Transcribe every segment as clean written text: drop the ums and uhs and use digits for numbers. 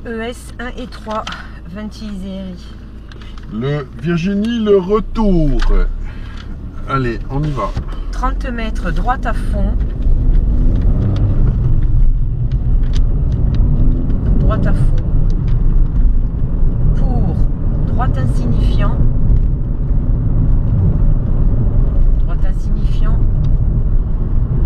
ES 1 et 3, Ventiseri. Le Virginie, le retour. Allez, on y va. 30 mètres, droite à fond. Droite à fond. Pour droite insignifiant. Droite insignifiant.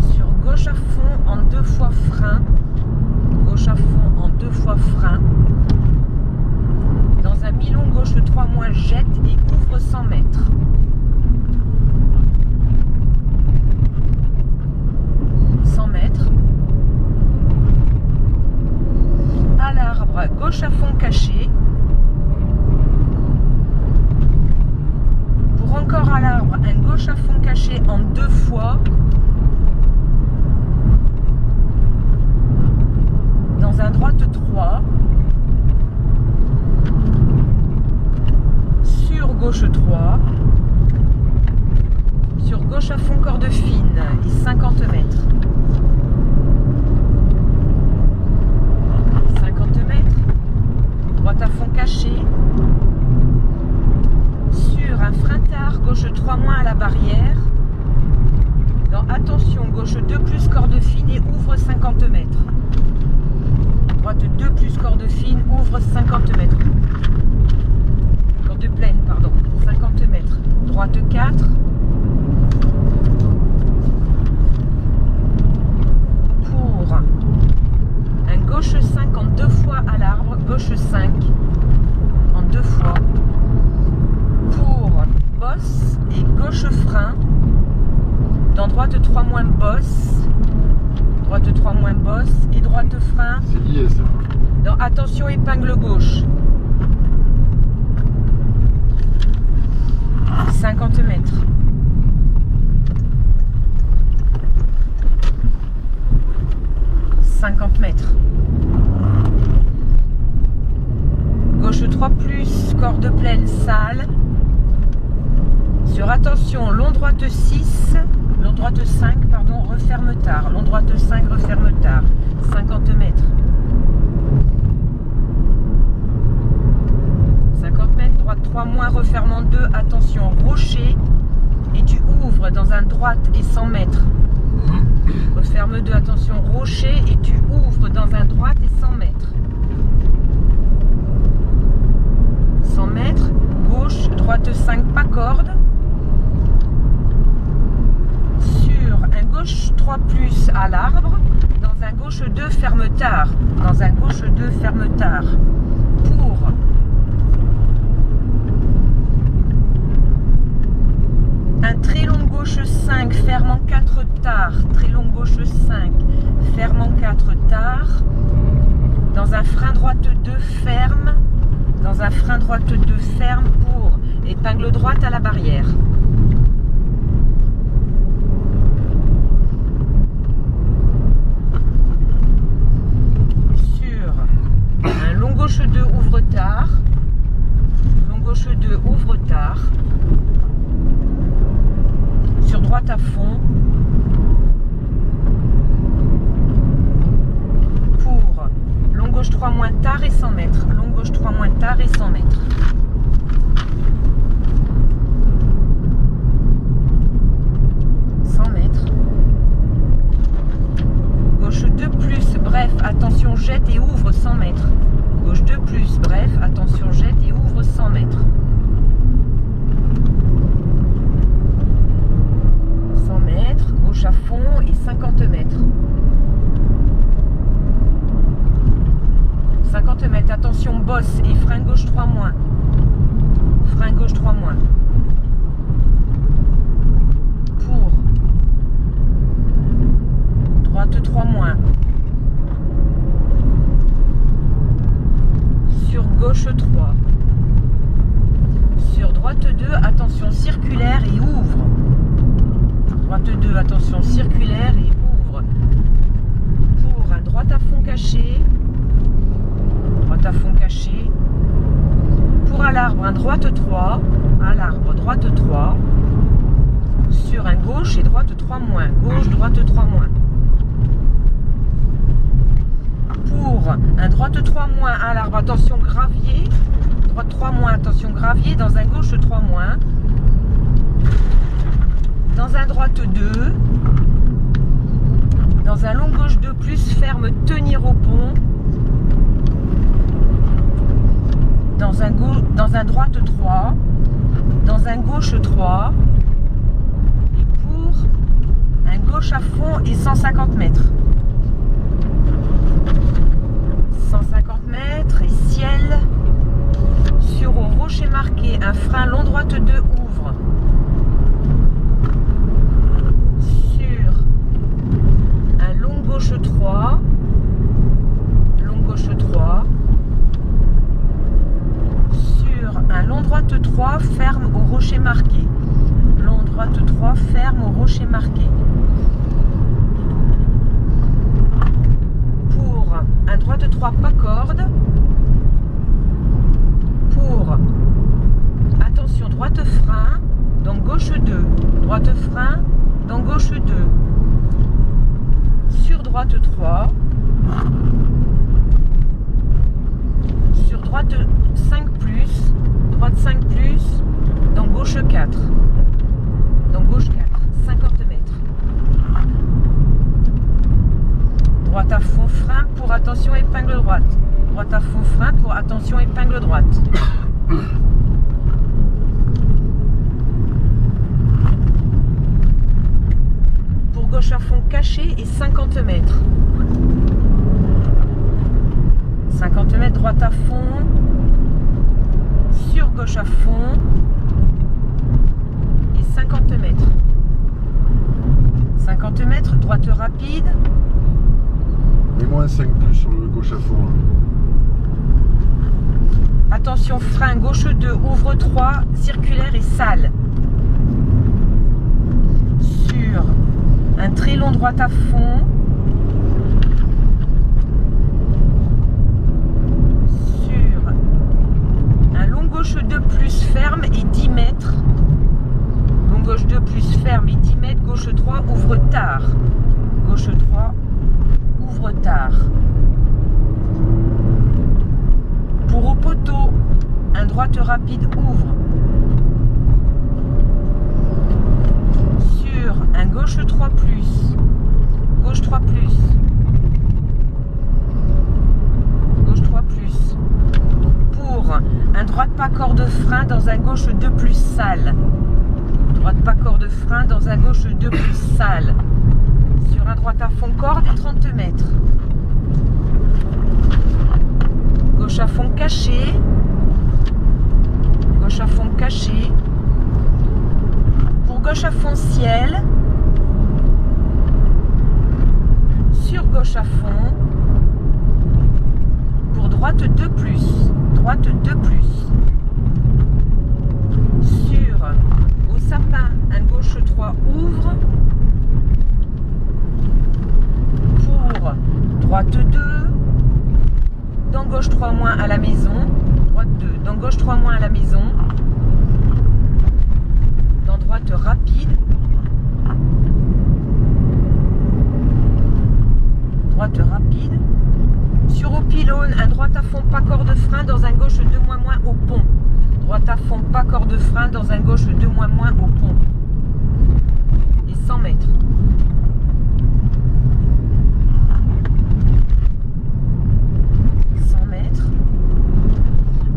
Sur gauche à fond en 2 fois frein. Gauche à fond en 2 fois frein. Dans un mi-long gauche 3 moins jette et ouvre 100 mètres. À l'arbre, gauche à fond caché. Pour encore à l'arbre, un gauche à fond caché en 2 fois. Dans un droite 3. Sur gauche 3. Sur gauche à fond corde fine et 50 mètres. 50 mètres. Droite à fond caché. Sur un frein tard, gauche 3 moins à la barrière. Dans attention, gauche 2 plus corde fine et ouvre 50 mètres. Droite 2 plus corde fine, ouvre 50 mètres. Corde pleine, pardon. 50 mètres. Droite 4. Pour un gauche 5 en 2 fois à l'arbre. Gauche 5 en 2 fois. Pour bosse et gauche frein. Dans droite 3 moins bosse. Droite 3 moins bosse et droite frein. C'est lié ça. Dans attention épingle gauche. 50 mètres. Gauche 3 plus, corde pleine, sale. Sur attention, long droite 6, long droite 5, pardon, referme tard. Long droite 5, referme tard. 50 mètres. 50 mètres, droite 3 moins, refermant 2, attention, rocher. Et tu ouvres dans un droite et 100 mètres. Referme 2, attention, rocher. Et tu ouvres dans un droite et 100 mètres. 100 mètres, gauche, droite 5, pas corde. Sur un gauche 3 plus à l'arbre. Dans un gauche 2, ferme tard. Dans un gauche 2, ferme tard. Pour un très long gauche 5, ferme en 4 tard. Très long gauche 5, ferme en 4 tard. Dans un frein droite 2, ferme. Dans un frein droite 2, ferme pour épingle droite à la barrière. Sur un long gauche 2, ouvre tard. Long gauche 2, ouvre tard. Sur droite à fond. Pour long gauche 3 moins tard et 100 mètres. Long gauche 3 moins tard et 100 mètres. Gauche 2 plus, bref, attention, jette et ouvre 100 mètres. Gauche 2 plus, bref, attention, jette et ouvre 100 mètres. 100 mètres, gauche à fond et 50 mètres. 50 mètres, attention, bosse et frein gauche 3 moins. Frein gauche 3 moins. Pour droite 3 moins. Sur gauche 3. Sur droite 2, attention circulaire et ouvre. Droite 2, attention circulaire et ouvre. Pour un droite à fond caché. Droite à fond caché. Pour à l'arbre, un droite 3. À l'arbre, droite 3. Sur un gauche et droite 3 moins. Gauche, droite 3 moins. Pour un droite 3 moins à l'arbre, attention gravier. Droite 3 moins, attention gravier. Dans un gauche 3 moins. Dans un droite 2. Dans un long gauche 2 plus, ferme, tenir au pont. Dans un droite 3. Dans un gauche 3. Et pour un gauche à fond et 150 mètres. 150 mètres et ciel. Sur au rocher marqué, un frein long droite 2 ouvre. Sur un long gauche 3. Long gauche 3. Sur un long droite 3, ferme au rocher marqué. Long droite 3, ferme au rocher marqué. Pour un droite 3, pas corde. Pour, attention, droite frein, dans gauche 2. Droite frein, dans gauche 2. Sur droite 3. Sur droite 5 plus. Droite 5 plus, dans gauche 4. Dans gauche 4, 50 mètres. Droite à fond frein pour attention épingle droite. Droite à fond frein pour attention épingle droite. Pour gauche à fond caché et 50 mètres. 50 mètres droite à fond. Sur gauche à fond. Et 50 mètres. 50 mètres, droite rapide. Et moins 5 plus sur le gauche à fond. Là. Attention, frein gauche 2, ouvre 3, circulaire et sale. Sur un très long droite à fond. Sur un long gauche 2 plus ferme et 10 mètres. Long gauche 2 plus ferme et 10 mètres. Gauche 3, ouvre tard. Gauche 3, ouvre tard. Pour au poteau, un droite rapide ouvre. Sur un gauche 3 plus. Gauche 3 plus. Gauche 3 plus. Pour un droite pas corde frein dans un gauche 2 plus sale. Droite pas corde frein dans un gauche 2 plus sale. Sur un droite à fond corde et 30 mètres. Gauche à fond caché. Gauche à fond caché. Pour gauche à fond ciel. Sur gauche à fond. Pour droite 2 plus. Droite 2 plus. Sur au sapin, un gauche 3 ouvre. Pour droite 2. Dans gauche 3 moins à la maison. Droite 2. Dans gauche 3 moins à la maison. Dans droite rapide. Droite rapide. Sur au pylône, un droite à fond pas corde frein dans un gauche 2 moins au pont. Droite à fond pas corde frein dans un gauche 2 moins au pont. Et 100 mètres.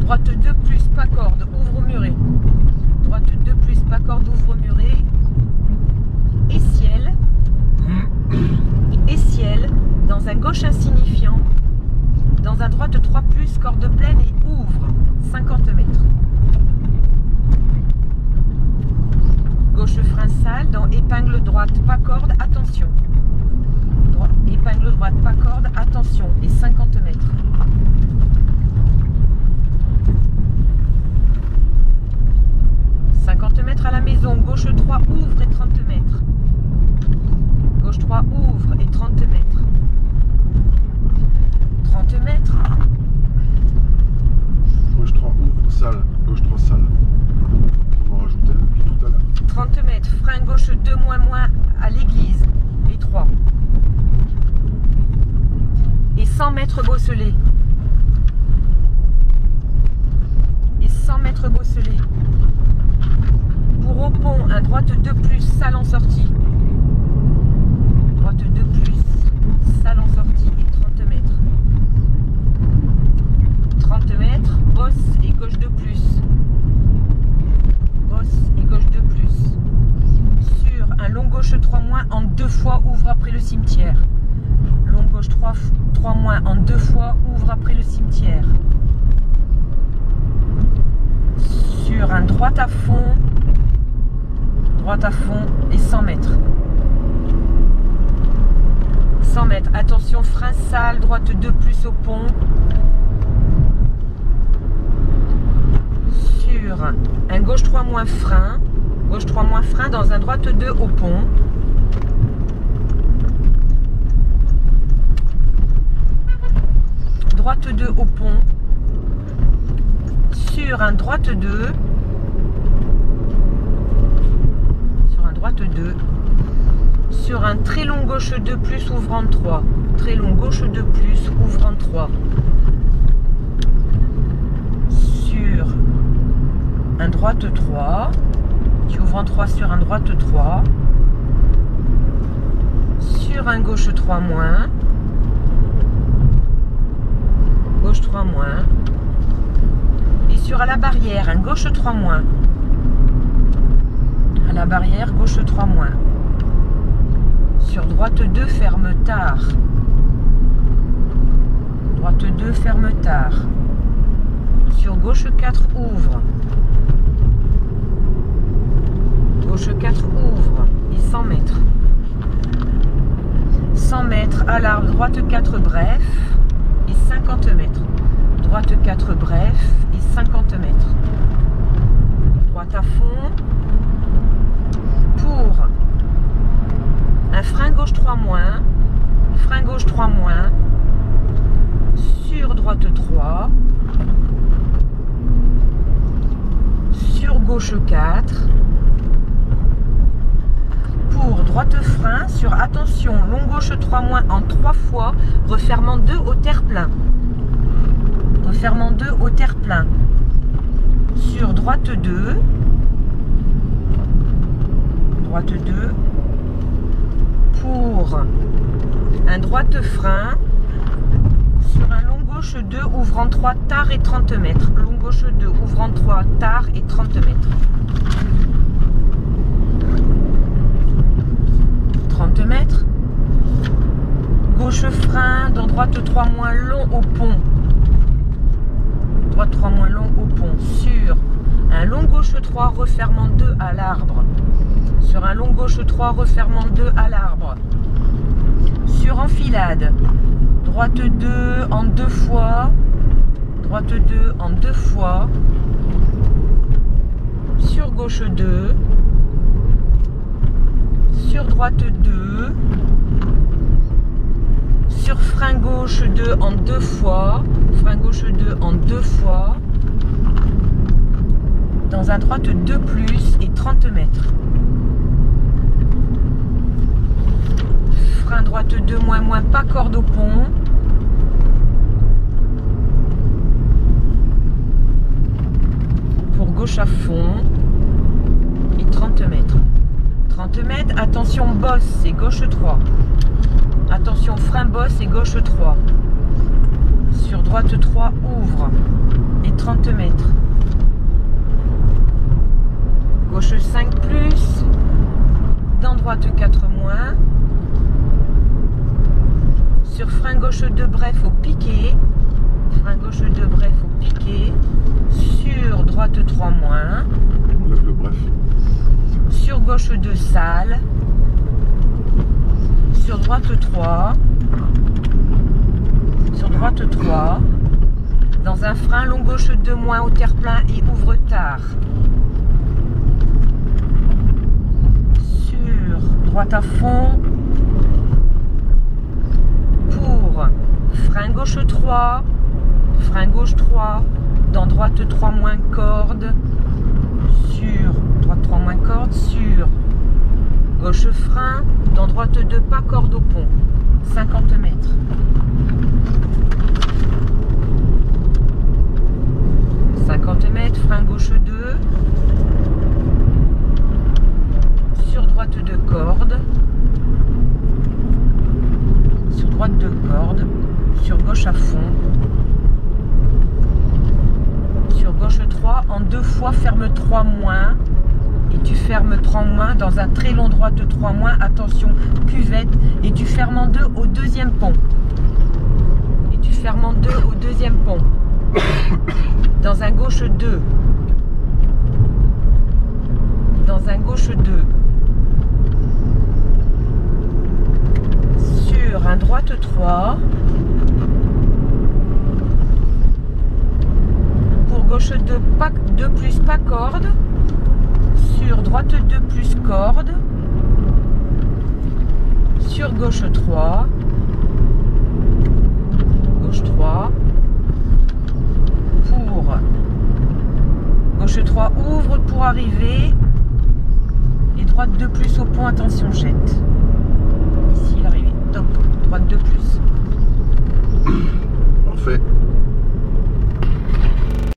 Droite 2 plus pas corde, ouvre muret. Droite 2 plus pas corde, ouvre muret. Et ciel. Et ciel. Dans un gauche insignifiant. Dans un droite 3 plus, corde pleine et ouvre. 50 mètres. Gauche frein sale. Dans épingle droite pas corde, attention. Épingle droite pas corde, attention. Et 50 mètres. 50 mètres à la maison, gauche 3 ouvre et 30 mètres. Gauche 3 ouvre et 30 mètres. 30 mètres. Gauche 3 ouvre, salle. Gauche 3 salle. On va rajouter depuis tout à l'heure. 30 mètres, frein gauche 2 moins à l'église. Et 3. Et 100 mètres bosselé. Et 100 mètres bosselé. Pour au pont, un droite 2 plus, salle en sortie. Droite 2 plus, salle en sortie et 30 mètres. 30 mètres, bosse et gauche 2 plus. Bosse et gauche 2 plus. Sur un long gauche 3 moins en 2 fois, ouvre après le cimetière. Long gauche 3 moins en 2 fois, ouvre après le cimetière. Sur un droite à fond et 100 mètres. 100 mètres, attention, frein sale, droite 2 plus au pont. Sur un gauche 3 moins frein dans un droite 2 au pont. Droite 2 au pont. Sur un droite 2. Sur un très long gauche 2 plus ouvrant 3. Très long gauche 2 plus ouvrant 3. Sur un droite 3. Tu ouvres en 3 sur un droite 3. Sur un gauche 3 moins. Gauche 3 moins. Et sur à la barrière, un gauche 3 moins. À la barrière, gauche 3 moins. Sur droite 2, ferme tard. Droite 2, ferme tard. Sur gauche 4, ouvre. Gauche 4, ouvre. Et 100 mètres. 100 mètres à l'arbre, droite 4, bref. Et 50 mètres. Droite 4, bref. Et 50 mètres. Droite à fond. Pour un frein gauche 3 moins, frein gauche 3 moins, sur droite 3, sur gauche 4, pour droite frein, sur attention, long gauche 3 moins en 3 fois, refermant 2 au terre-plein. Refermant 2 au terre-plein. Sur droite 2, droite 2, pour un droite frein, sur un long gauche 2 ouvrant 3 tard et 30 mètres. Long gauche 2 ouvrant 3 tard et 30 mètres. 30 mètres. Gauche frein dans droite 3 moins long au pont. Droite 3 moins long au pont. Sur un long gauche 3 refermant 2 à l'arbre. Sur un long gauche 3 refermant 2 à l'arbre. Sur enfilade, droite 2 en 2 fois. Droite 2 en 2 fois. Sur gauche 2. Sur droite 2. Sur frein gauche 2 en 2 fois. Frein gauche 2 en 2 fois. Dans un droite 2 plus et 30 mètres. Frein droite 2 moins moins, pas corde au pont. Pour gauche à fond. Et 30 mètres. 30 mètres, attention bosse et gauche 3. Attention frein bosse et gauche 3. Sur droite 3, ouvre. Et 30 mètres. Gauche 5 plus. Dans droite 4 moins. Sur frein gauche 2 bref au piqué. Frein gauche 2 bref au piqué. Sur droite 3 moins. On lève le bref. Sur gauche 2 sale. Sur droite 3. Sur droite 3. Dans un frein long gauche 2 moins au terre-plein et ouvre tard. Sur droite à fond. Pour frein gauche 3. Frein gauche 3. Dans droite 3 moins corde. Sur droite 3 moins corde. Sur gauche frein. Dans droite 2 pas corde au pont. 50 mètres. à fond. Sur gauche 3, en 2 fois, ferme 3 moins. Et tu fermes 3 moins dans un très long droite 3 moins. Attention, cuvette. Et tu fermes en 2 au deuxième pont. Et tu fermes en 2 au deuxième pont. Dans un gauche 2. Dans un gauche 2. Sur un droite 3. Pour gauche 2 plus pas corde. Sur droite 2 plus corde. Sur gauche 3. Gauche 3. Pour gauche 3 ouvre pour arriver. Et droite 2 plus au pont, attention jette. Ici l'arrivée, top, droite 2 plus.